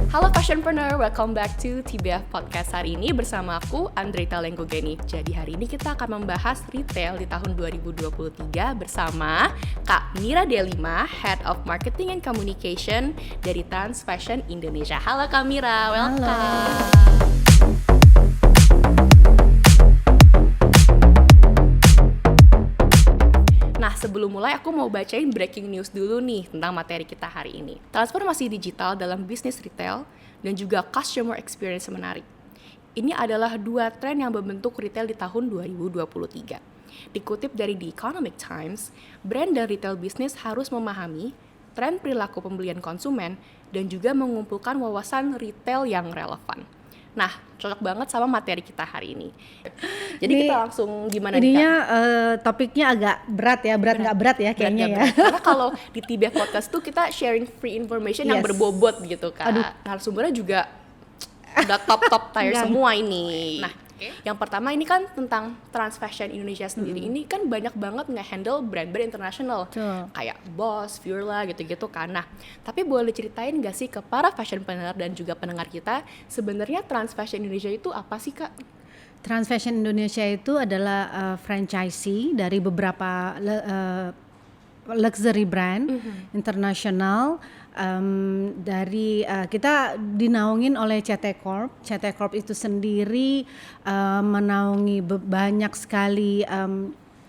Halo Fashionpreneur, welcome back to TBF Podcast hari ini bersama aku Andrita Lenggogeni. Jadi hari ini kita akan membahas retail di tahun 2023 bersama Kak Mira Delima, Head of Marketing and Communication dari Trans Fashion Indonesia. Halo Kak Mira, welcome. Halo. Nah, sebelum mulai aku mau bacain breaking news dulu nih tentang materi kita hari ini. Transformasi digital dalam bisnis retail dan juga customer experience menarik. Ini adalah dua tren yang membentuk retail di tahun 2023. Dikutip dari The Economic Times, brand dan retail bisnis harus memahami tren perilaku pembelian konsumen dan juga mengumpulkan wawasan retail yang relevan. Nah, cocok banget sama materi kita hari ini. Jadi kita langsung gimana nih Kak? Topiknya agak berat ya, nggak berat ya kayaknya ya. Karena kalau di TBF Podcast tuh kita sharing free information yang berbobot gitu Kak. Narasumbernya juga udah top tier semua ini. Nah, yang pertama ini kan tentang Trans Fashion Indonesia sendiri. Ini kan banyak banget nge-handle brand-brand internasional. Kayak Boss, Furla gitu-gitu kan. Nah, tapi boleh ceritain gak sih ke para fashionpreneur dan juga pendengar kita, sebenarnya Trans Fashion Indonesia itu apa sih Kak? Trans Fashion Indonesia itu adalah franchisee dari beberapa luxury brand internasional. Dari kita dinaungin oleh CT Corp. CT Corp itu sendiri menaungi banyak sekali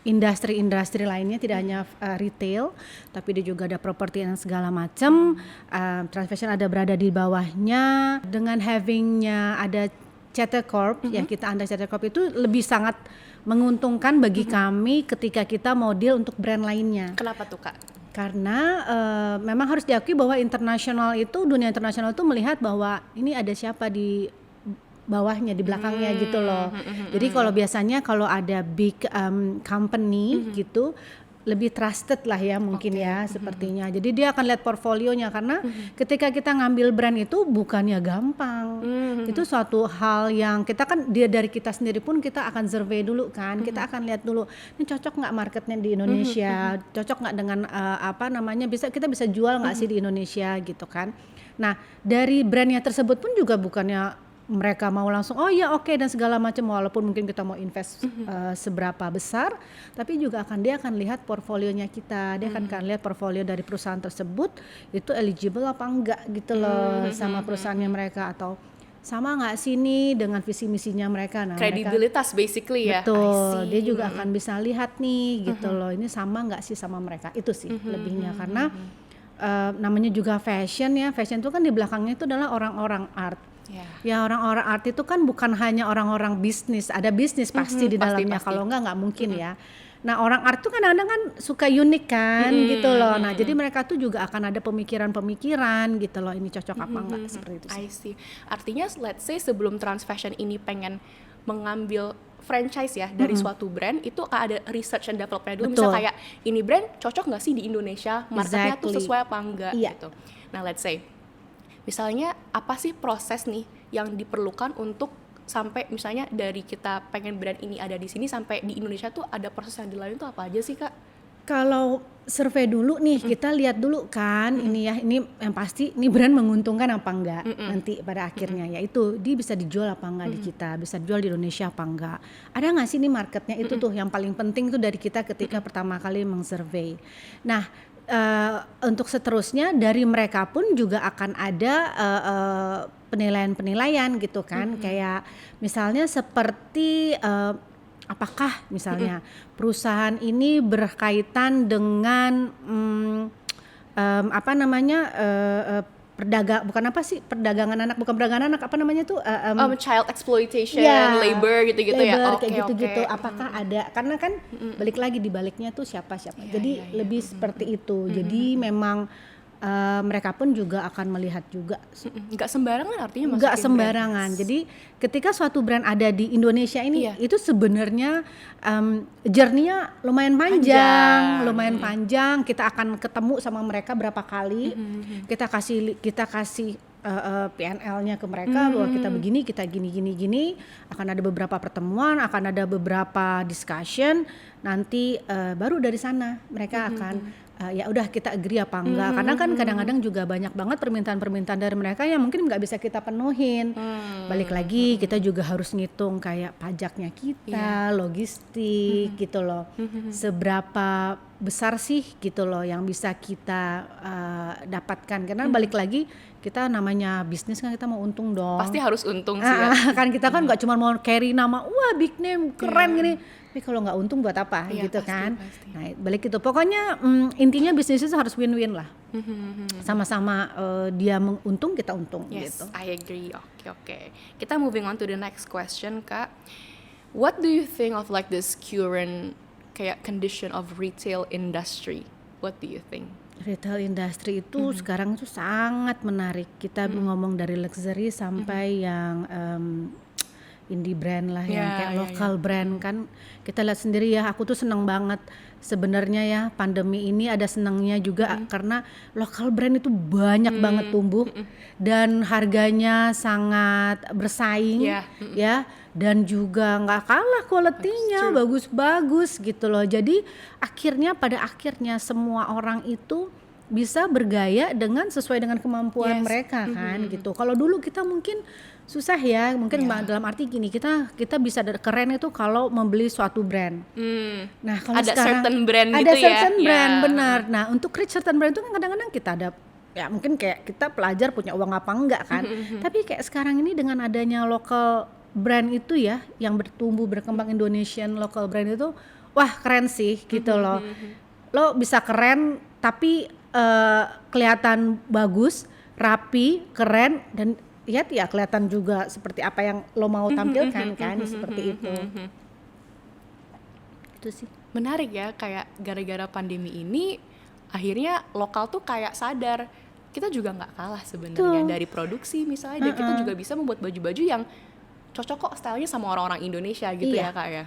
industri-industri lainnya, tidak hanya retail, tapi dia juga ada properti dan segala macam. Trans Fashion ada berada di bawahnya. Dengan havingnya ada CT Corp, ya kita under CT Corp itu lebih sangat menguntungkan bagi kami ketika kita mau deal untuk brand lainnya. Kenapa tuh Kak? Karena memang harus diakui bahwa dunia internasional itu melihat bahwa ini ada siapa di bawahnya, di belakangnya gitu loh. Jadi kalau biasanya kalau ada big company gitu, lebih trusted lah ya mungkin sepertinya. Jadi dia akan lihat portfolionya karena ketika kita ngambil brand itu bukannya gampang. Itu suatu hal yang kita kan dari kita sendiri pun kita akan survei dulu kan. Kita akan lihat dulu ini cocok nggak marketnya di Indonesia, cocok nggak dengan kita bisa jual nggak sih di Indonesia gitu kan. Nah dari brandnya tersebut pun juga bukannya mereka mau langsung oke dan segala macam, walaupun mungkin kita mau invest seberapa besar, tapi juga dia akan lihat portfolionya kita, dia akan lihat portfolio dari perusahaan tersebut itu eligible apa enggak gitu loh sama perusahaannya mereka, atau sama nggak sih nih dengan visi misinya mereka. Nah, kredibilitas basically ya. Betul, dia juga akan bisa lihat nih gitu loh, ini sama nggak sih sama mereka, itu sih lebihnya karena namanya juga fashion ya, fashion itu kan di belakangnya itu adalah orang-orang art. Ya orang-orang art itu kan bukan hanya orang-orang bisnis, ada bisnis pasti di dalamnya, kalau nggak mungkin ya. Nah orang art tuh kadang-kadang kan suka unik kan gitu loh. Nah jadi mereka tuh juga akan ada pemikiran-pemikiran gitu loh, ini cocok apa enggak, seperti itu sih. I see. Artinya let's say sebelum Trans Fashion ini pengen mengambil franchise ya dari suatu brand, itu ada research and development dulu. Misal kayak ini brand cocok nggak sih di Indonesia, marketnya tuh sesuai apa enggak gitu. Nah let's say misalnya apa sih proses nih yang diperlukan untuk sampai misalnya dari kita pengen brand ini ada di sini sampai di Indonesia tuh ada proses yang dilalui tuh apa aja sih Kak? Kalau survei dulu nih kita lihat dulu kan ini yang pasti ini brand menguntungkan apa enggak nanti pada akhirnya, yaitu dia bisa dijual apa enggak di kita, bisa dijual di Indonesia apa enggak, ada nggak sih nih marketnya, itu tuh yang paling penting tuh dari kita ketika pertama kali mengsurvei. Nah untuk seterusnya dari mereka pun juga akan ada penilaian-penilaian gitu kan, kayak misalnya seperti apakah misalnya perusahaan ini berkaitan dengan perdagangan anak, child exploitation, labor gitu-gitu ya. Gitu. Apakah ada, karena kan balik lagi di baliknya tuh siapa. Jadi lebih seperti itu. Jadi memang mereka pun juga akan melihat juga. Nggak sembarangan artinya masukin nggak sembarangan brand. Jadi ketika suatu brand ada di Indonesia ini itu sebenarnya journey-nya lumayan panjang. Kita akan ketemu sama mereka berapa kali. Kita kasih PNL-nya ke mereka bahwa kita begini, kita gini. Akan ada beberapa pertemuan, akan ada beberapa discussion. Nanti baru dari sana mereka akan ya udah kita agree apa enggak, karena kan kadang-kadang juga banyak banget permintaan-permintaan dari mereka yang mungkin nggak bisa kita penuhin. Balik lagi kita juga harus ngitung kayak pajaknya kita, logistik gitu loh, seberapa besar sih gitu loh yang bisa kita dapatkan, karena balik lagi kita namanya bisnis kan kita mau untung dong. Pasti harus untung sih ya. Kan kita kan nggak cuma mau carry nama wah big name keren gini, tapi kalau nggak untung buat apa gitu pasti, kan. pasti. Nah balik itu pokoknya intinya bisnis itu harus win-win lah, sama-sama dia untung kita untung Yes, gitu. I agree. Oke. Kita moving on to the next question, Kak. What do you think of like this current kayak condition of retail industry? What do you think? Retail industry itu sekarang itu sangat menarik. Kita ngomong dari luxury sampai yang indie brand lah, yang kayak local brand kan. Kita lihat sendiri ya, aku tuh seneng banget sebenarnya ya ya ini ada senangnya juga karena local brand itu banyak banget tumbuh dan harganya sangat bersaing ya, dan juga nggak kalah kualitinya, bagus-bagus gitu loh. Jadi pada akhirnya semua orang itu bisa bergaya sesuai dengan kemampuan mereka kan gitu. Kalau dulu kita mungkin susah ya, mungkin dalam arti gini, kita bisa keren itu kalau membeli suatu brand. Nah kalau ada sekarang certain brand ada gitu ya. certain brand, benar. Nah untuk reach certain brand itu kan kadang-kadang kita ada ya mungkin kayak kita pelajar punya uang apa enggak kan. Tapi kayak sekarang ini dengan adanya local brand itu ya, yang berkembang Indonesian local brand itu, wah keren sih gitu loh. Lo bisa keren tapi kelihatan bagus, rapi, keren, dan ya kelihatan juga seperti apa yang lo mau tampilkan kan, seperti itu. Itu sih. Menarik ya, kayak gara-gara pandemi ini akhirnya lokal tuh kayak sadar kita juga nggak kalah sebenarnya dari produksi misalnya, dan kita juga bisa membuat baju-baju yang cocok kok stylenya sama orang-orang Indonesia gitu ya Kak ya.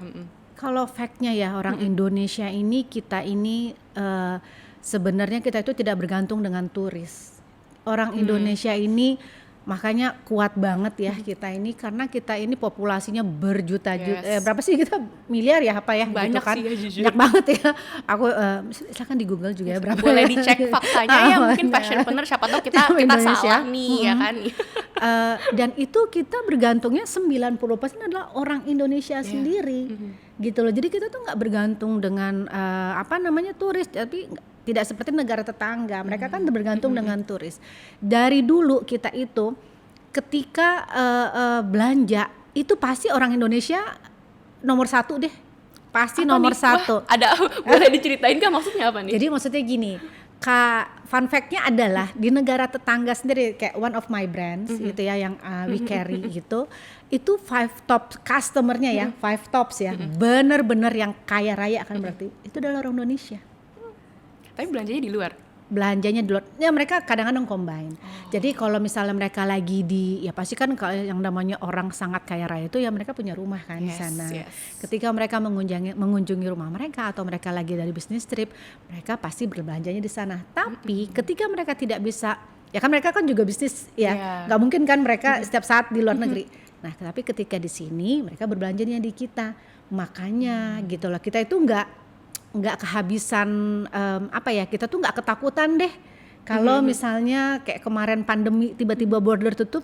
Kalau fact-nya ya orang Indonesia ini, kita ini sebenarnya kita itu tidak bergantung dengan turis. Orang Indonesia ini makanya kuat banget ya kita ini, karena kita ini populasinya berjuta-juta, berapa sih kita, miliar ya apa ya banyak gitu kan, sih ya, jujur. banyak banget ya. Aku silakan di Google juga ya berapa. Boleh dicek faktanya ya, mungkin fashionpreneur siapa tahu kita salah nih ya kan. Dan itu kita bergantungnya 90% adalah orang Indonesia sendiri gitu loh. Jadi kita tuh nggak bergantung dengan turis, tapi tidak seperti negara tetangga, mereka kan bergantung dengan turis. Dari dulu kita itu ketika belanja itu pasti orang Indonesia nomor satu deh, pasti Apa nomor nih? satu. Wah, ada boleh diceritain kan maksudnya apa nih? Jadi maksudnya gini, fun fact-nya adalah di negara tetangga sendiri, kayak one of my brands gitu ya yang we carry gitu, itu 5 top customer-nya ya, 5 tops ya, bener-bener yang kaya raya kan berarti itu adalah orang Indonesia. Tapi belanjanya di luar? Belanjanya di luar, ya mereka kadang-kadang combine. Jadi kalau misalnya mereka lagi ya pasti kan kalau yang namanya orang sangat kaya raya itu ya mereka punya rumah kan di sana. Ketika mereka mengunjungi rumah mereka atau mereka lagi dari bisnis trip, mereka pasti berbelanjanya di sana. Tapi ketika mereka tidak bisa, ya kan mereka kan juga bisnis ya, nggak mungkin kan mereka setiap saat di luar negeri. Nah tapi ketika di sini mereka berbelanjanya di kita, makanya gitu loh, kita itu nggak kehabisan kita tuh nggak ketakutan deh kalau misalnya kayak kemarin pandemi tiba-tiba border tutup,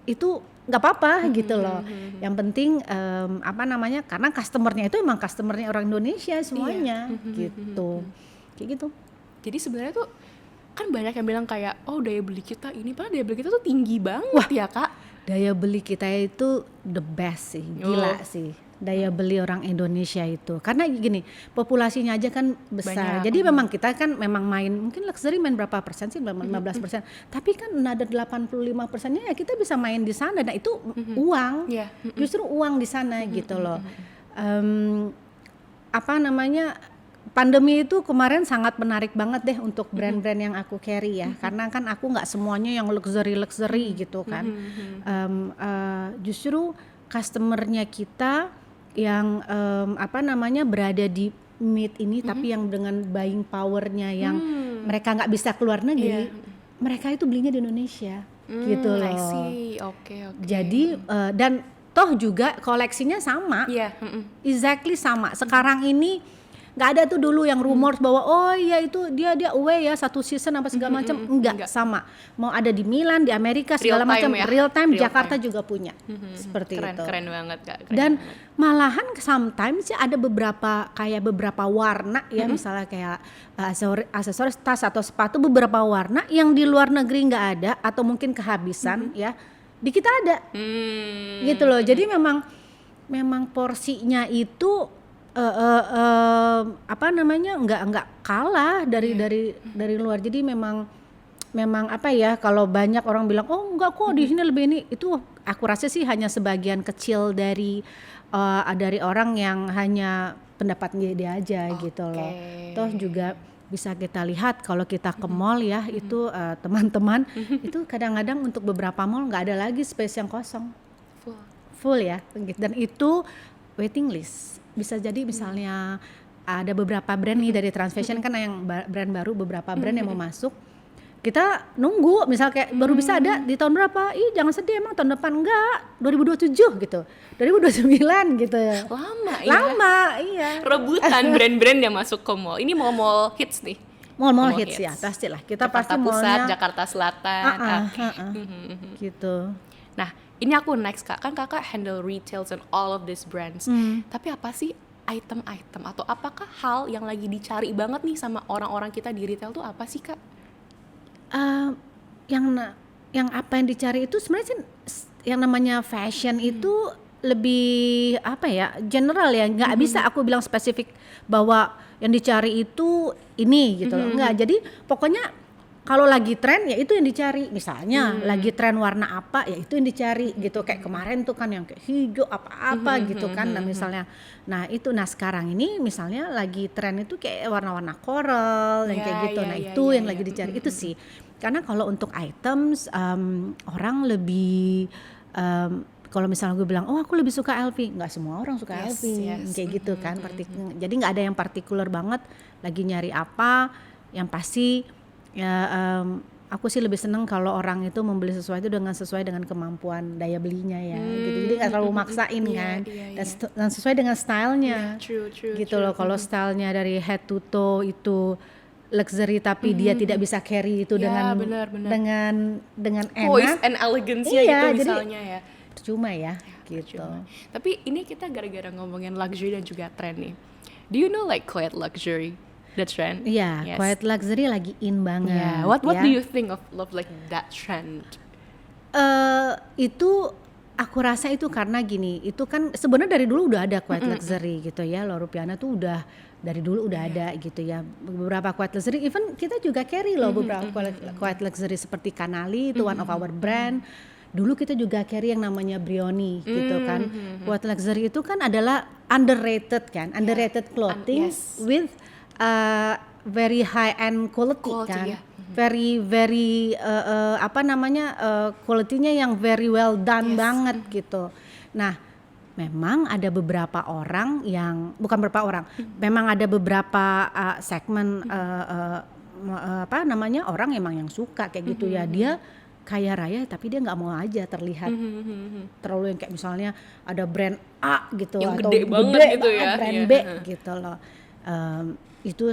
itu nggak apa-apa gitu loh. Yang penting karena customernya itu emang customernya orang Indonesia semuanya gitu, kayak gitu. Jadi sebenarnya tuh kan banyak yang bilang kayak daya beli kita ini, padahal daya beli kita tuh tinggi banget ya Kak. Daya beli kita itu the best sih, gila sih. Daya beli orang Indonesia itu, karena gini populasinya aja kan besar. Jadi memang kita kan memang main, mungkin luxury main berapa persen sih, 15%, tapi kan ada 85%-nya ya kita bisa main di sana. Nah itu uang, justru uang di sana gitu loh. Pandemi itu kemarin sangat menarik banget deh untuk brand-brand yang aku carry ya, karena kan aku nggak semuanya yang luxury gitu kan. Justru customernya kita yang berada di mid ini, tapi yang dengan buying powernya yang mereka nggak bisa keluar negeri, mereka itu belinya di Indonesia gitu loh. I see. Okay. Jadi dan toh juga koleksinya sama, exactly sama. Sekarang ini nggak ada tuh dulu yang rumors bahwa oh iya itu dia away ya 1 season apa segala macam, enggak, sama. Mau ada di Milan, di Amerika segala macam, real time, Jakarta juga punya. Seperti itu. Keren banget Kak. Dan malahan sometimes ya ada beberapa warna ya, misalnya kayak aksesoris tas atau sepatu beberapa warna yang di luar negeri nggak ada atau mungkin kehabisan ya, di kita ada. Gitu loh. Jadi memang porsinya itu nggak kalah dari luar. Jadi memang apa ya, kalau banyak orang bilang oh enggak kok di sini lebih ini, itu aku rasa sih hanya sebagian kecil dari orang yang hanya pendapatnya dia aja gitu loh. Toh juga bisa kita lihat kalau kita ke mall ya, itu teman-teman itu kadang-kadang untuk beberapa mall nggak ada lagi space yang kosong, full ya, dan itu waiting list. Bisa jadi misalnya ada beberapa brand nih dari Trans Fashion kan yang brand baru, beberapa brand yang mau masuk, kita nunggu misal kayak baru bisa ada di tahun berapa, jangan sedih emang tahun depan, enggak 2027 gitu, 2029 gitu. Lama iya. Rebutan brand-brand yang masuk ke mall. Ini mall hits nih. Mall hits ya, pastilah. Kita Jakarta pasti Pusat, mallnya Jakarta Selatan. Gitu. Nah, ini aku next Kak. Kan Kakak handle retails and all of these brands. Tapi apa sih item-item atau apakah hal yang lagi dicari banget nih sama orang-orang kita di retail tuh apa sih Kak? Yang apa yang dicari itu sebenarnya yang namanya fashion itu lebih apa ya, general ya, nggak bisa aku bilang spesifik bahwa yang dicari itu ini gitu loh, nggak. Jadi pokoknya kalau lagi tren ya itu yang dicari, misalnya lagi tren warna apa ya itu yang dicari gitu. Kayak kemarin tuh kan yang kayak hijau apa-apa gitu kan, nah misalnya, nah sekarang ini misalnya lagi tren itu kayak warna-warna coral yang kayak gitu, itu yang lagi dicari itu sih. Karena kalau untuk items orang lebih kalau misalnya gue bilang oh aku lebih suka LV, nggak semua orang suka LV kayak gitu kan. Jadi nggak ada yang partikular banget lagi nyari apa. Yang pasti ya aku sih lebih seneng kalau orang itu membeli sesuatu sesuai dengan kemampuan daya belinya ya, gitu. Jadi nggak terlalu maksain kan, dan sesuai dengan stylenya, gitu loh. Kalau stylenya dari head to toe itu luxury tapi dia tidak bisa carry itu dengan enak, voice and elegance-nya gitu misalnya ya. Percuma ya, gitu. Tapi ini kita gara-gara ngomongin luxury dan juga tren nih. Do you know like quiet luxury? The trend. Iya, quiet luxury lagi in banget. Yeah. What do you think of like that trend? Itu aku rasa itu karena gini, itu kan sebenarnya dari dulu udah ada quiet luxury gitu ya. Loro Piana tuh udah dari dulu udah ada gitu ya. Beberapa quiet luxury, even kita juga carry loh beberapa quiet luxury seperti Canali itu one of our brand. Dulu kita juga carry yang namanya Brioni gitu kan. Quiet luxury itu kan adalah underrated clothing with very high end quality kan, very quality-nya yang very well done banget gitu. Nah, memang ada beberapa orang yang memang ada beberapa segmen orang emang yang suka kayak gitu ya. Dia kaya raya tapi dia nggak mau aja terlihat terlalu yang kayak misalnya ada brand A gitu yang atau gede banget gitu ya, brand B gitu loh. Itu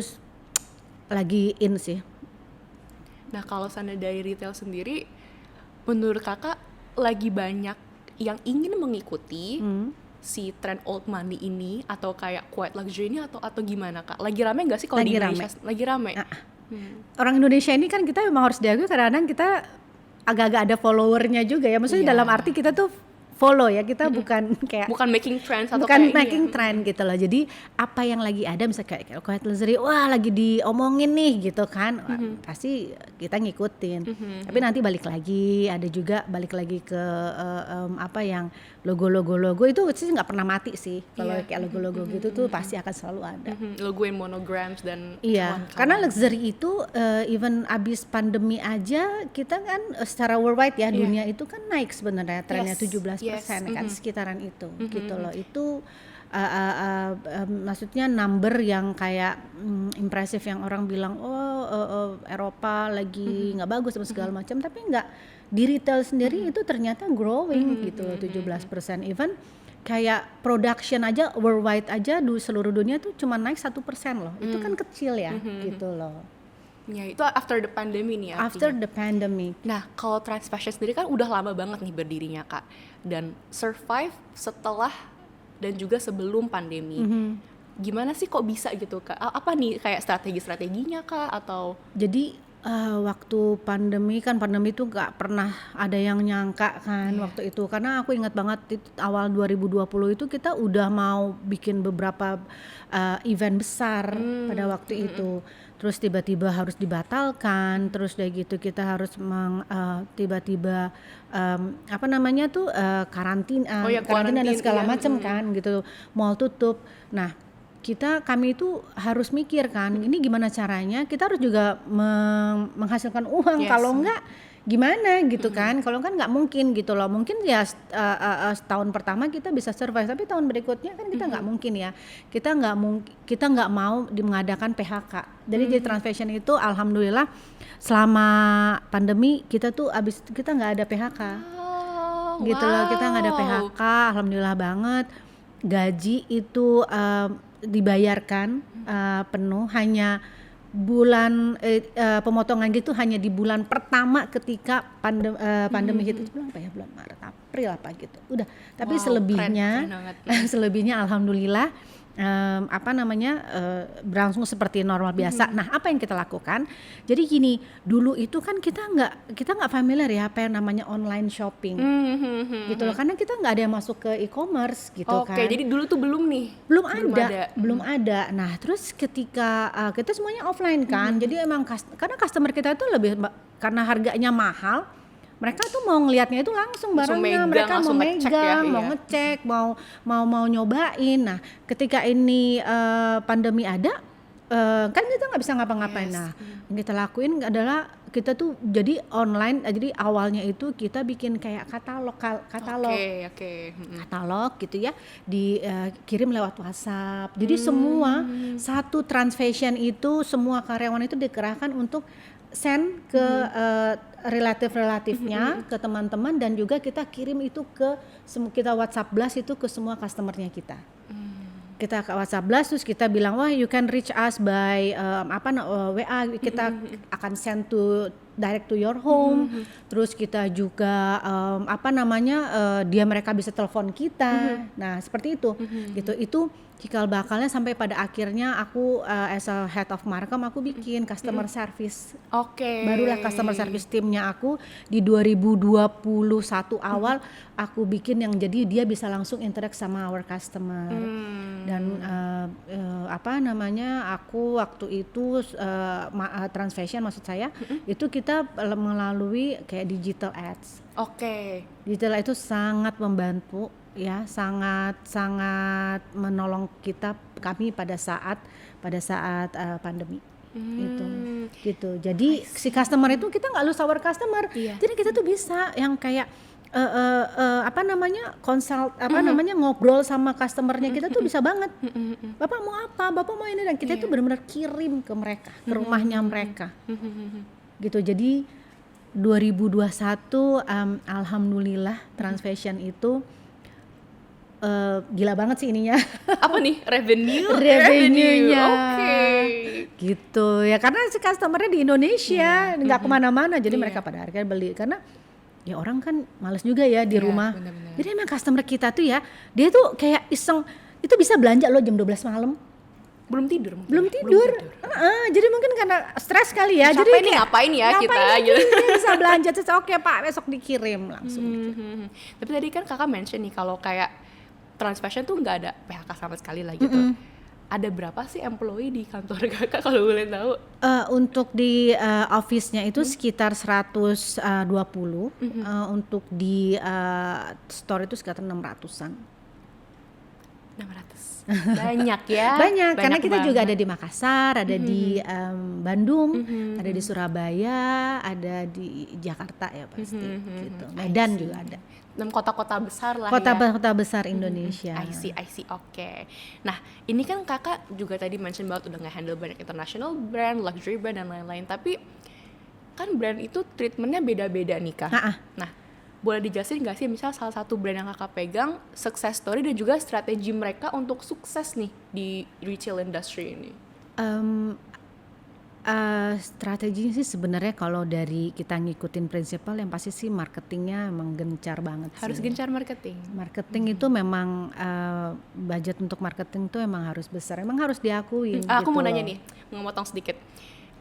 lagi in sih. Nah kalau sana dari retail sendiri, menurut kakak lagi banyak yang ingin mengikuti si tren old money ini atau kayak quiet luxury ini atau gimana kak? Lagi rame nggak sih kalau di Indonesia? Lagi rame. Orang Indonesia ini kan kita memang harus diakui kadang-kadang kita agak-agak ada followernya juga ya. Maksudnya dalam arti kita tuh follow ya, kita bukan making trends atau bukan making trend gitu loh. Jadi apa yang lagi ada misalnya kayak quiet luxury, wah lagi diomongin nih gitu kan, pasti kita ngikutin. Tapi nanti balik lagi ke yang logo itu sih nggak pernah mati sih. Kalau kayak logo gitu tuh pasti akan selalu ada. Logo yang monograms dan karena luxury itu even abis pandemi aja kita kan secara worldwide ya, dunia itu kan naik sebenarnya trennya 17% kan, sekitaran itu gitu loh. Itu maksudnya number yang kayak impresif, yang orang bilang Eropa lagi nggak bagus sama segala macam, tapi nggak, di retail sendiri itu ternyata growing gitu loh, 17%. Even kayak production aja worldwide aja di seluruh dunia tuh cuma naik 1% loh. Itu kan kecil ya, gitu loh. Ya itu after the pandemic nih artinya. After the pandemic. Nah kalau Trans Fashion sendiri kan udah lama banget nih berdirinya Kak, dan survive setelah dan juga sebelum pandemi. Gimana sih kok bisa gitu Kak? Apa nih kayak strategi-strateginya Kak atau? Jadi waktu pandemi itu nggak pernah ada yang nyangka kan waktu itu, karena aku ingat banget itu awal 2020 itu kita udah mau bikin beberapa event besar pada waktu itu, terus tiba-tiba harus dibatalkan, terus dari gitu kita harus tiba-tiba apa namanya tuh karantina dan segala macam kan gitu, mall tutup. Nah kami itu harus mikir kan, ini gimana caranya kita harus juga menghasilkan uang, kalau enggak gimana gitu kan, kalau kan nggak mungkin gitu loh, mungkin ya setahun pertama kita bisa survive, tapi tahun berikutnya kan kita nggak mungkin ya, kita nggak mau mengadakan PHK. Jadi di Trans Fashion itu alhamdulillah selama pandemi kita nggak ada PHK, gitu loh, kita nggak ada PHK, alhamdulillah banget. Gaji itu dibayarkan penuh, hanya bulan pemotongan gitu hanya di bulan pertama ketika pandemi itu bulan apa ya, bulan Maret April apa gitu udah, tapi selebihnya selebihnya alhamdulillah berlangsung seperti normal biasa. Nah apa yang kita lakukan, jadi gini, dulu itu kan kita nggak familiar ya apa yang namanya online shopping gitu loh, karena kita nggak ada yang masuk ke e-commerce gitu kan. Jadi dulu tuh belum belum ada. Nah terus ketika kita semuanya offline kan, jadi emang karena customer kita itu lebih, karena harganya mahal, mereka tuh mau ngelihatnya itu langsung barangnya, mereka mau megang, mau ngecek, mau nyobain. Nah, ketika ini pandemi ada, kan kita nggak bisa ngapa-ngapain. Nah, yang kita lakuin adalah kita tuh jadi online. Jadi awalnya itu kita bikin kayak katalog gitu ya, dikirim lewat WhatsApp. Jadi semua satu Trans Fashion itu, semua karyawan itu dikerahkan untuk send ke relatifnya, ke teman-teman, dan juga kita kirim itu kita WhatsApp blast itu ke semua customernya kita. Kita ke WhatsApp blast, terus kita bilang, wah you can reach us by WA, kita akan send direct to your home. Terus kita juga mereka bisa telepon kita. Nah seperti itu, gitu. Itu cikal bakalnya sampai pada akhirnya aku as a head of Markom aku bikin customer service. Barulah customer service timnya aku di 2021 awal aku bikin, yang jadi dia bisa langsung interact sama our customer. Dan aku waktu itu Trans Fashion maksud saya itu kita melalui kayak digital ads. Digital itu sangat membantu ya, sangat menolong kami pada saat pandemi itu gitu. Jadi si customer itu kita nggak lose our customer. Jadi kita tuh bisa yang kayak ngobrol sama customernya kita tuh bisa banget. Bapak mau apa? Bapak mau ini, dan kita tuh benar-benar kirim ke mereka, ke rumahnya mereka. Gitu. Jadi 2021 alhamdulillah Trans Fashion itu gila banget sih ininya. Apa nih? Revenue-nya. Gitu ya, karena si customernya di Indonesia, nggak kemana-mana, jadi mereka pada akhirnya beli, karena ya orang kan males juga ya di rumah. Bener-bener. Jadi emang customer kita tuh ya, dia tuh kayak iseng, itu bisa belanja loh jam 12 malam. Belum tidur. Jadi mungkin karena stres kali ya. Siapa jadi ini ngapain ya kita gitu. Bisa belanja terus oke Pak, besok dikirim langsung. Tapi tadi kan kakak mention nih kalau kayak Trans Fashion tuh nggak ada PHK sama sekali lah gitu. Ada berapa sih employee di kantor kakak kalau boleh tahu? Untuk di office-nya itu sekitar 120. Untuk di store itu sekitar 600-an. 600. Banyak ya. Banyak karena kita banget. Juga ada di Makassar, ada di Bandung, ada di Surabaya, ada di Jakarta ya pasti gitu. Medan juga ada. 6 kota-kota besar lah kota besar Indonesia. I see, oke. Nah ini kan kakak juga tadi mention banget udah nge-handle banyak international brand, luxury brand dan lain-lain. Tapi kan brand itu treatmentnya beda-beda nih kak. Nah boleh dijelasin nggak sih misal salah satu brand yang kakak pegang, success story dan juga strategi mereka untuk sukses nih di retail industry ini? Strateginya sih sebenarnya kalau dari kita ngikutin prinsipal yang pasti sih marketingnya emang gencar banget Harus sih. gencar marketing. Marketing itu memang budget untuk marketing tuh emang harus besar, emang harus diakuin. Aku gitu mau nanya loh. nih, mau motong sedikit.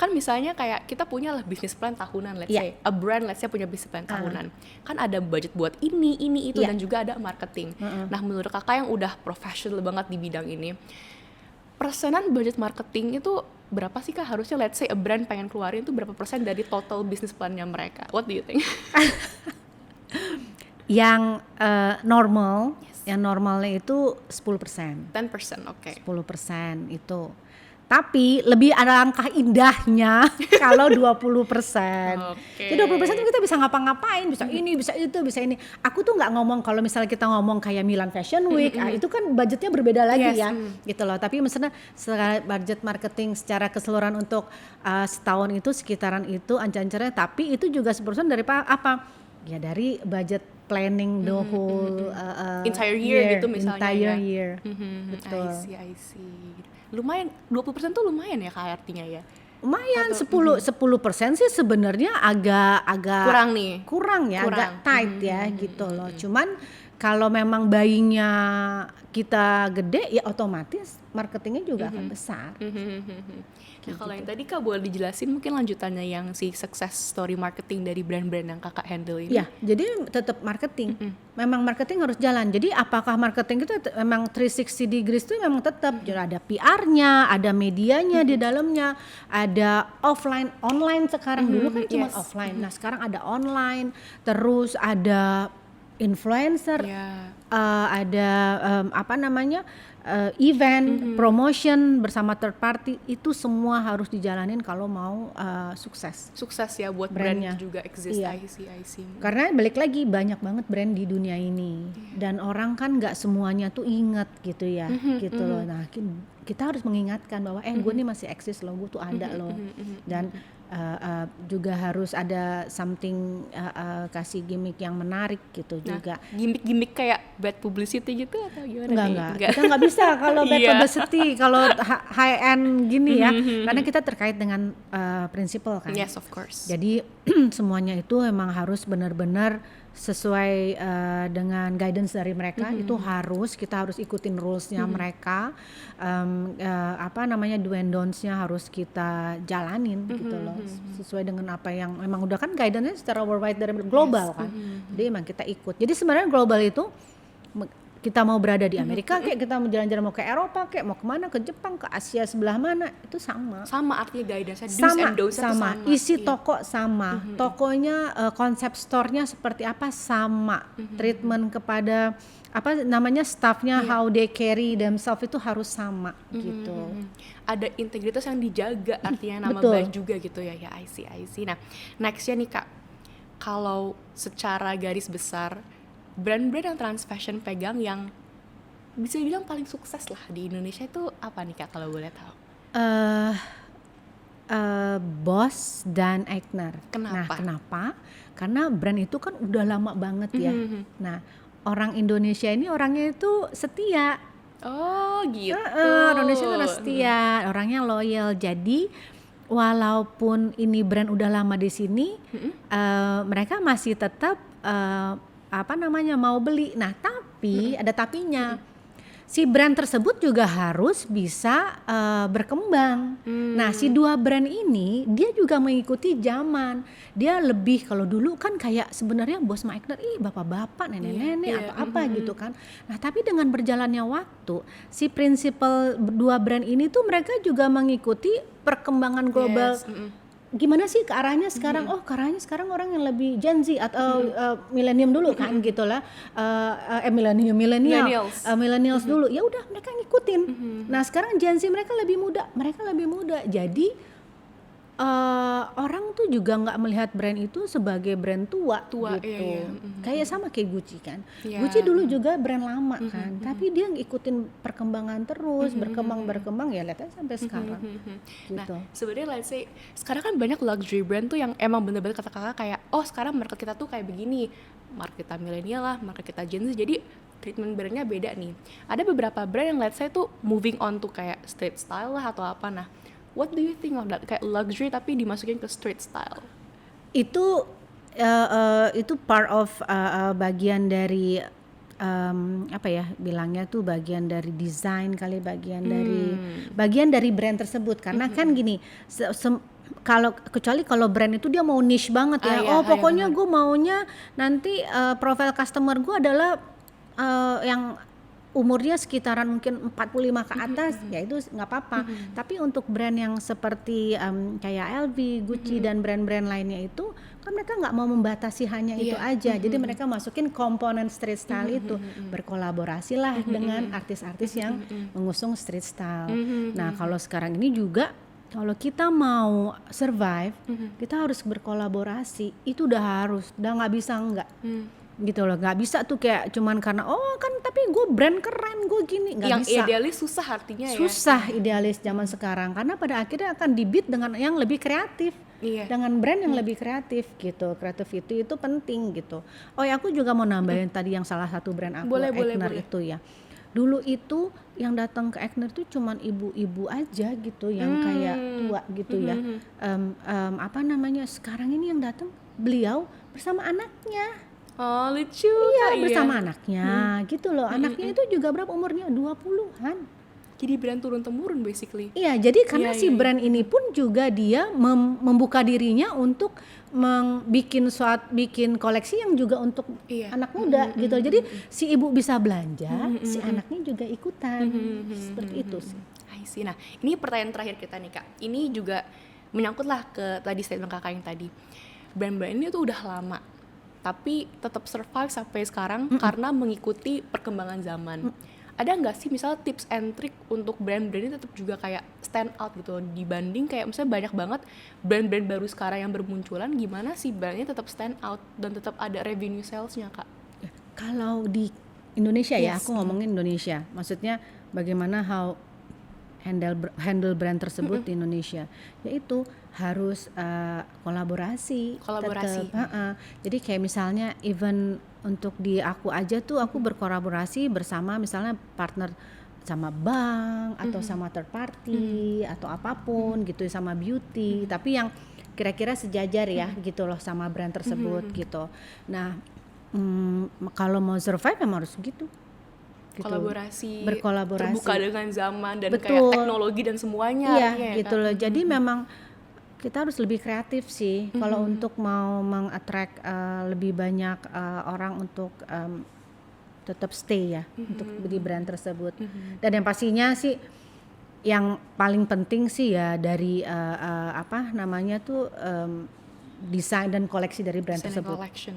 Kan misalnya kayak kita punya lah bisnis plan tahunan, let's Iya. say a brand let's say punya bisnis plan tahunan. Kan ada budget buat ini itu Iya. dan juga ada marketing. Nah, menurut kakak yang udah professional banget di bidang ini, persenan budget marketing itu berapa sih kak harusnya, let's say a brand pengen keluarin itu berapa persen dari total business plan-nya mereka? What do you think? Yang normal, yang normalnya itu 10%. 10%, oke. 10% itu. Tapi lebih ada langkah indahnya kalau 20%. Oke. Jadi 20% itu kita bisa ngapa-ngapain, bisa ini, bisa itu, bisa ini. Aku tuh nggak ngomong kalau misalnya kita ngomong kayak Milan Fashion Week, itu kan budgetnya berbeda lagi Yes, ya, gitu loh. Tapi misalnya secara budget marketing secara keseluruhan untuk setahun itu sekitaran itu ancar-ancarnya. Tapi itu juga 10% dari apa? Ya dari budget planning the whole Entire year gitu misalnya entire ya. year. Betul. I see. Lumayan, 20% tuh lumayan ya kak artinya ya? Lumayan 10% sih sebenarnya agak Kurang nih. agak tight ya gitu loh. Cuman kalau memang buyingnya kita gede ya otomatis marketingnya juga akan besar. Nah, kalau yang tadi kak boleh dijelasin mungkin lanjutannya yang si success story marketing dari brand-brand yang kakak handle ini? Ya, jadi tetap marketing. Memang marketing harus jalan. Jadi apakah marketing itu memang 360 degrees itu memang tetap. Jadi ada PR-nya, ada medianya di dalamnya, ada offline, online sekarang. Dulu kan cuma offline. Nah, sekarang ada online, terus ada influencer, Ya. ada event, promotion bersama third party, itu semua harus dijalanin kalau mau sukses. Sukses ya buat Brandnya. brand juga exist. Iya. I see. Karena balik lagi banyak banget brand di dunia ini dan orang kan nggak semuanya tuh inget gitu ya, gitu loh. Nah kita harus mengingatkan bahwa gue nih masih eksis loh, gue tuh ada loh. Dan juga harus ada something kasih gimmick yang menarik gitu juga. Gimmick kayak bad publicity gitu atau gimana? Enggak. Kita nggak bisa kalau bad Iya. publicity, kalau high end gini ya, karena kita terkait dengan prinsipal kan. Yes, of course. Jadi semuanya itu emang harus benar-benar sesuai dengan guidance dari mereka. Itu kita harus ikutin rulesnya mereka. Do and don'ts-nya harus kita jalanin gitu loh, sesuai dengan apa yang memang udah kan guidance-nya secara worldwide dari global kan. Jadi emang kita ikut. Jadi sebenarnya global itu kita mau berada di Amerika kayak kita mau jalan-jalan mau ke Eropa kayak mau kemana, ke Jepang, ke Asia sebelah mana, itu sama. Sama artinya guidance-nya, do's and don'ts-nya tuh sama. Isi Iya. toko sama, tokonya konsep store-nya seperti apa sama, treatment kepada staffnya, how they carry themselves itu harus sama gitu. Ada integritas yang dijaga, artinya nama Betul. baik juga gitu ya. Ya, I see. Nah, next-nya nih kak, kalau secara garis besar brand-brand yang trans fashion pegang yang bisa dibilang paling sukses lah di Indonesia itu apa nih kak kalau boleh tahu? Boss dan Eigner. Kenapa? Nah, kenapa? Karena brand itu kan udah lama banget ya. Nah, orang Indonesia ini orangnya itu setia. Oh gitu. Orang Indonesia itu orang setia, orangnya loyal. Jadi walaupun ini brand udah lama di sini, mereka masih tetap mau beli. Nah, tapi ada tapinya. Si brand tersebut juga harus bisa berkembang. Nah, si dua brand ini dia juga mengikuti zaman. Dia lebih, kalau dulu kan kayak sebenarnya Boss sama Eigner, bapak-bapak, nenek-nenek atau apa gitu kan. Nah, tapi dengan berjalannya waktu, si prinsipal dua brand ini tuh mereka juga mengikuti perkembangan global. Yes, Gimana sih ke arahnya sekarang? Oh, ke arahnya sekarang orang yang lebih Gen Z atau milenium dulu kan gitu lah. Millennials dulu. Ya udah mereka ngikutin. Nah, sekarang Gen Z mereka lebih muda. Jadi orang tuh juga nggak melihat brand itu sebagai brand tua gitu. iya. Kayak sama kayak Gucci kan. Iya. Gucci dulu juga brand lama kan, tapi dia ngikutin perkembangan terus, berkembang ya lihat aja sampai sekarang. Nah, Gitu. sebenarnya let's say sekarang kan banyak luxury brand tuh yang emang bener-bener kata kakak kayak, oh sekarang market kita tuh kayak begini, market kita milenial lah, market kita Gen Z, jadi treatment brandnya beda nih. Ada beberapa brand yang let's say tuh moving on tuh kayak street style lah atau apa. Nah, what do you think of that? Kayak luxury tapi dimasukin ke street style. Itu part of bagian dari apa ya bilangnya tuh bagian dari desain kali, bagian dari brand tersebut karena kan gini kalau brand itu dia mau niche banget ya, Iya, pokoknya benar. gue maunya nanti profile customer gue adalah yang umurnya sekitaran mungkin 45 ke atas, ya itu nggak apa-apa. Tapi untuk brand yang seperti kayak LV, Gucci dan brand-brand lainnya itu kan mereka nggak mau membatasi hanya itu aja. Jadi mereka masukin komponen street style itu, berkolaborasi lah dengan artis-artis yang mengusung street style. Nah kalau sekarang ini juga kalau kita mau survive, kita harus berkolaborasi. Itu udah nggak bisa enggak. Gitu loh, nggak bisa tuh kayak cuman karena kan tapi gue brand keren, gue gini, nggak Yang bisa. idealis susah artinya ya. Susah idealis zaman sekarang karena pada akhirnya akan di-beat dengan yang lebih kreatif. Iya. Dengan brand yang lebih kreatif gitu. Creativity itu penting gitu. Oh ya, aku juga mau nambahin tadi yang salah satu brand aku, Boleh. Aigner itu ya. Dulu itu yang datang ke Aigner tuh cuman ibu-ibu aja gitu yang kayak tua gitu ya. Apa namanya? Sekarang ini yang datang beliau bersama anaknya. Oh lucu. Iya, Kak, bersama anaknya gitu loh. Anaknya itu juga berapa umurnya? 20-an. Jadi brand turun-temurun basically. Iya, jadi karena Iya, si iya, brand ini pun juga dia membuka dirinya untuk bikin koleksi yang juga untuk Iya. anak muda gitu. Jadi si ibu bisa belanja, si anaknya juga ikutan. Seperti itu sih. I see. Nah, ini pertanyaan terakhir kita nih Kak. Ini juga menyangkut lah ke tadi statement kakak yang tadi. Brand-brand ini tuh udah lama, tapi tetap survive sampai sekarang karena mengikuti perkembangan zaman. Ada nggak sih misalnya tips and trick untuk brand-brand ini tetap juga kayak stand out gitu dibanding kayak misalnya banyak banget brand-brand baru sekarang yang bermunculan, gimana sih brandnya tetap stand out dan tetap ada revenue sales-nya Kak? Kalau di Indonesia ya, Yes. aku ngomongin Indonesia. Maksudnya bagaimana handle brand tersebut di Indonesia, yaitu harus kolaborasi. Tetep, jadi kayak misalnya even untuk di aku aja tuh aku berkolaborasi bersama misalnya partner sama bank atau sama third party atau apapun gitu, sama beauty, tapi yang kira-kira sejajar ya gitu loh sama brand tersebut gitu. Nah kalau mau survive emang harus gitu. Berkolaborasi, terbuka dengan zaman dan Betul. kayak teknologi dan semuanya iya artinya ya, gitu Kak? loh. Jadi memang kita harus lebih kreatif sih kalau untuk mau mengattract lebih banyak orang untuk tetap stay ya untuk di brand tersebut. Dan yang pastinya sih yang paling penting sih ya dari apa namanya tuh desain dan koleksi dari brand Design and tersebut. collection.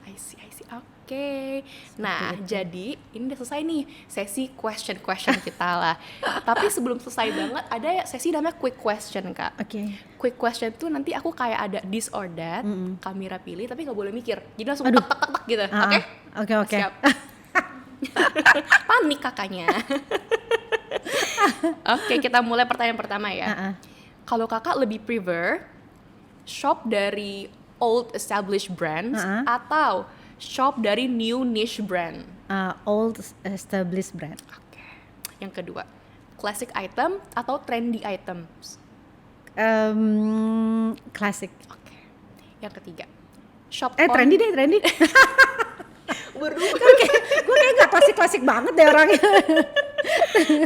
I see. Oke. Nah, jadi ini udah selesai nih sesi question kita lah. Tapi sebelum selesai banget ada sesi namanya quick question, Kak. Oke. Quick question tuh nanti aku kayak ada this or that, Kamira pilih tapi nggak boleh mikir. Jadi langsung Aduh. tak gitu. Oke? Oke. Siap. Panik kakaknya. Oke, kita mulai pertanyaan pertama ya. Kalau kakak lebih prefer shop dari old established brands atau shop dari new niche brand? Old established brand. Oke. Yang kedua, classic item atau trendy items? Classic. Oke. Yang ketiga, shop Trendy deh, trendy. Gue kayak gak klasik-klasik banget deh orangnya.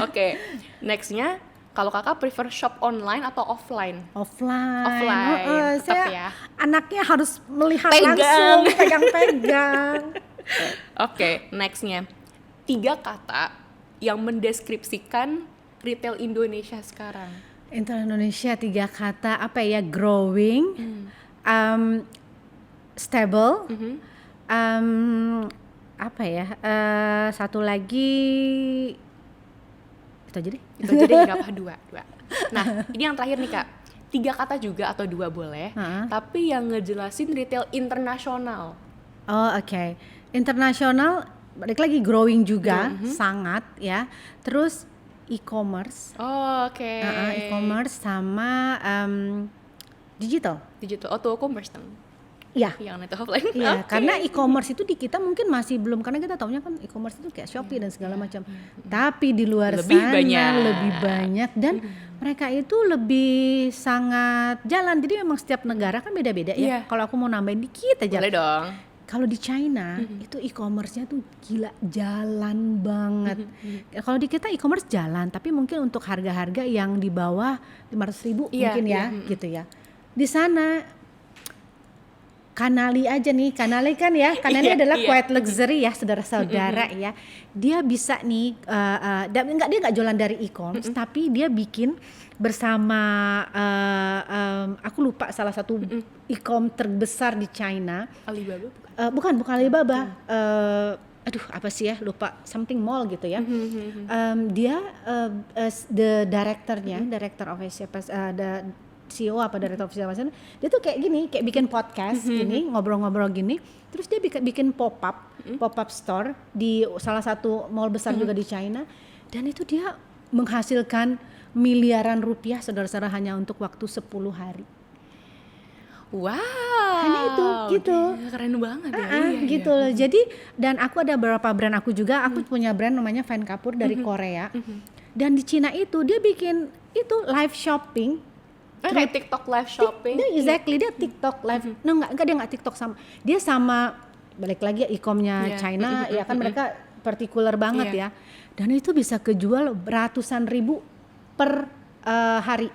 Oke. Nextnya, kalau kakak prefer shop online atau offline? Offline. Tetap Saya ya. anaknya harus melihat Pegang. langsung, pegang-pegang. Oke, nextnya 3 kata yang mendeskripsikan retail Indonesia sekarang. Intel Indonesia 3 kata apa ya? Growing, stable, apa ya? Satu lagi itu aja deh. Itu jadi nggak apa dua. Nah, ini yang terakhir nih Kak. 3 kata juga atau 2 boleh, tapi yang ngejelasin retail internasional. Oh, oke. Internasional balik lagi growing juga sangat ya. Terus e-commerce. Oh, oke. E-commerce sama digital. Digital auto commerce dong. Iya. Yang itu offline. Iya, Oke. karena e-commerce itu di kita mungkin masih belum, karena kita taunya kan e-commerce itu kayak Shopee dan segala macam. Tapi di luar Lebih sana banyak. lebih banyak dan mereka itu lebih sangat jalan. Jadi memang setiap negara kan beda-beda ya. Iya. Kalau aku mau nambahin dikit aja. Boleh dong. Kalau di China itu e-commerce-nya tuh gila jalan banget. Kalau di kita e-commerce jalan, tapi mungkin untuk harga-harga yang di bawah 500.000 Iya, mungkin ya, iya. gitu ya. Di sana Canali aja nih, Canali kan ya, Canali Iya, adalah iya. quite luxury ya, saudara-saudara ya. Dia bisa nih, dia nggak jualan dari e-commerce, tapi dia bikin bersama, aku lupa salah satu e-com terbesar di China. Alibaba bukan? Bukan Alibaba. Aduh apa sih ya, lupa, something mall gitu ya. Dia the directornya, director of the CEO apa director of sales, dia tuh kayak gini, kayak bikin podcast gini, ngobrol-ngobrol gini, terus dia bikin pop up store di salah satu mall besar juga di China, dan itu dia menghasilkan miliaran rupiah saudara-saudara hanya untuk waktu 10 hari. Wow. Hanya itu, gitu. Keren banget ya. Gitu loh. Jadi dan aku ada beberapa brand aku juga, aku punya brand namanya Fine Kapur dari Korea. Dan di Cina itu dia bikin itu live shopping. Kayak TikTok live shopping. Exactly, dia TikTok live. No, enggak, dia enggak TikTok sama. Dia sama balik lagi e-comnya China, ya kan mereka partikular banget ya. Dan itu bisa kejual ratusan ribu per hari.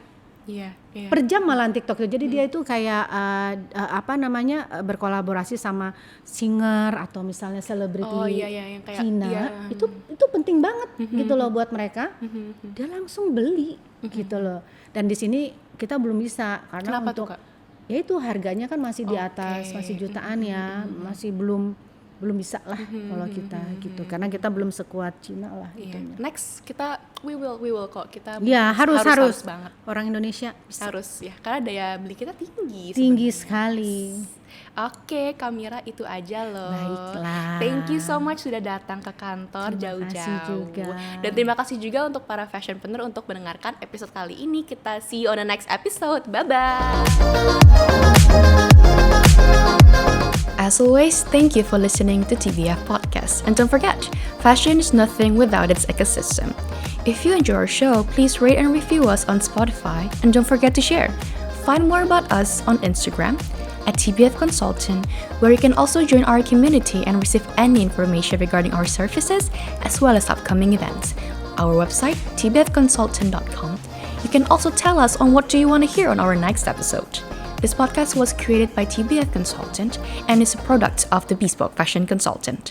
Iya. Per jam malahan TikTok itu. Jadi dia itu kayak berkolaborasi sama singer atau misalnya selebriti yang kayak, Cina. Itu penting banget gitu loh buat mereka. Dia langsung beli gitu loh. Dan di sini kita belum bisa karena kenapa untuk tuh, Kak? Ya itu harganya kan masih di atas, masih jutaan ya, masih belum bisa lah kalau kita gitu, karena kita belum sekuat Cina lah. Next kita we will kok, kita harus banget. Orang Indonesia bisa. Harus ya, karena daya beli kita tinggi Tinggi sekali. Oke, Kamira itu aja loh. Baiklah. Thank you so much sudah datang ke kantor Terima kasih jauh-jauh. juga. Dan terima kasih juga untuk para fashionpreneur untuk mendengarkan episode kali ini. Kita see you on the next episode. Bye-bye. As always, thank you for listening to TBF Podcast. And don't forget, fashion is nothing without its ecosystem. If you enjoy our show, please rate and review us on Spotify. And don't forget to share. Find more about us on Instagram at TBF Consultant, where you can also join our community and receive any information regarding our services as well as upcoming events. Our website, tbfconsultant.com. You can also tell us on what do you want to hear on our next episode. This podcast was created by TBF Consultant and is a product of the Bespoke Fashion Consultant.